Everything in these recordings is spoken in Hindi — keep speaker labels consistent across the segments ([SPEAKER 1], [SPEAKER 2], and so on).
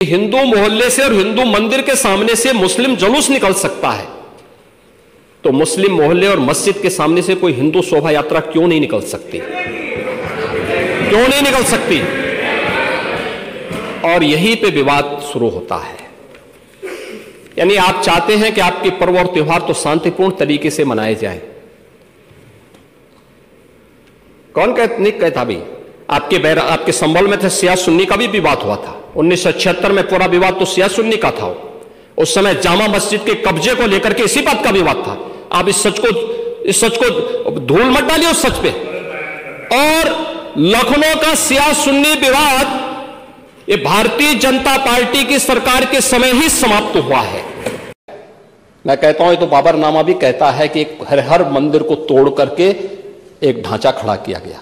[SPEAKER 1] हिंदू मोहल्ले से और हिंदू मंदिर के सामने से मुस्लिम जुलूस निकल सकता है, तो मुस्लिम मोहल्ले और मस्जिद के सामने से कोई हिंदू शोभा यात्रा क्यों नहीं निकल सकती? क्यों नहीं निकल सकती? और यहीं पे विवाद शुरू होता है। यानी आप चाहते हैं कि आपके पर्व और त्योहार तो शांतिपूर्ण तरीके से मनाए जाए। कौन नहीं कहता भाई? आपके संबल में थे शिया सुन्नी का भी विवाद हुआ था 1976 में। पूरा विवाद तो शिया सुन्नी का था। उस समय जामा मस्जिद के कब्जे को लेकर के इसी बात का विवाद था। आप इस सच को धूल मत डालिए उस सच पे। और लखनऊ का शिया सुन्नी विवाद ये भारतीय जनता पार्टी की सरकार के समय ही समाप्त हुआ है। मैं कहता हूं, ये तो बाबरनामा भी कहता है कि हर मंदिर को तोड़ करके एक ढांचा खड़ा किया गया।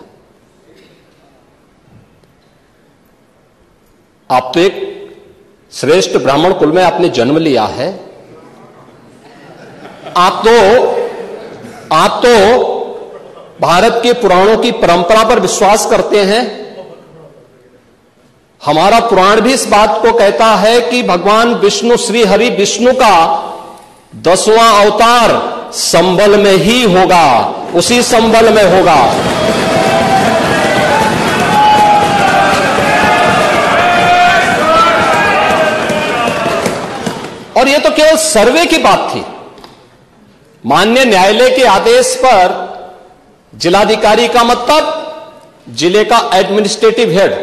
[SPEAKER 1] आप तो एक श्रेष्ठ ब्राह्मण कुल में आपने जन्म लिया है। आप तो भारत के पुराणों की परंपरा पर विश्वास करते हैं। हमारा पुराण भी इस बात को कहता है कि भगवान विष्णु, श्री हरि विष्णु का 10वां अवतार संबल में ही होगा, उसी संबल में होगा। और यह तो केवल सर्वे की बात थी। माननीय न्यायालय के आदेश पर जिलाधिकारी का मतलब जिले का एडमिनिस्ट्रेटिव हेड,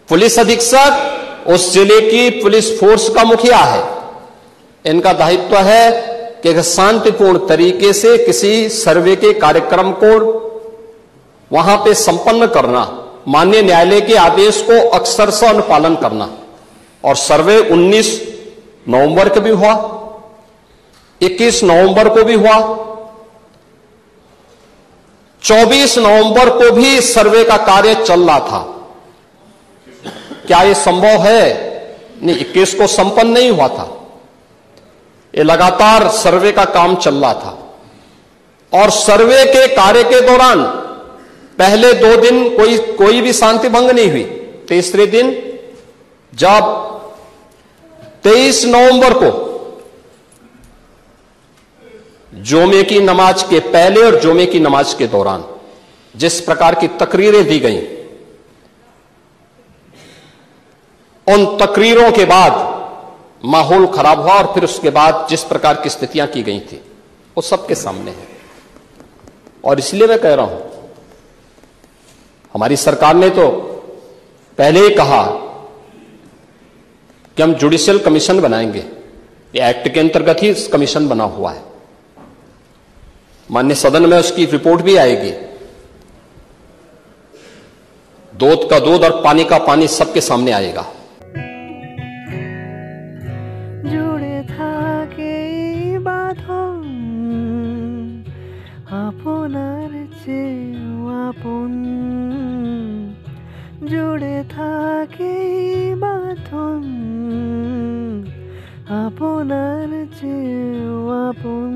[SPEAKER 1] पुलिस अधीक्षक उस जिले की पुलिस फोर्स का मुखिया है। इनका दायित्व है कि शांतिपूर्ण तरीके से किसी सर्वे के कार्यक्रम को वहां पे संपन्न करना, माननीय न्यायालय के आदेश को अक्षरशः अनुपालन करना। और सर्वे 19 नवंबर को भी हुआ, 21 नवंबर को भी हुआ, 24 नवंबर को भी सर्वे का कार्य चल रहा था। क्या यह संभव है? नहीं, 21 को संपन्न नहीं हुआ था। ये लगातार सर्वे का काम चल रहा था। और सर्वे के कार्य के दौरान पहले 2 दिन कोई भी शांति भंग नहीं हुई। तीसरे दिन जब 23 नवंबर को जुमे की नमाज के पहले और जुमे की नमाज के दौरान जिस प्रकार की तकरीरें दी गईं, उन तकरीरों के बाद माहौल खराब हुआ। और फिर उसके बाद जिस प्रकार की स्थितियां की गई थी वो सबके सामने है। और इसलिए मैं कह रहा हूं, हमारी सरकार ने तो पहले ही कहा कि हम जुडिशियल कमीशन बनाएंगे। ये एक्ट के अंतर्गत ही कमीशन बना हुआ है। माननीय सदन में उसकी रिपोर्ट भी आएगी। दूध का दूध और पानी का पानी सबके सामने आएगा।
[SPEAKER 2] जुड़े থাকে বাঁধন আপনার চেয়েও আপন, জুড়ে থাকে বাঁধন আপনার চেয়েও আপন।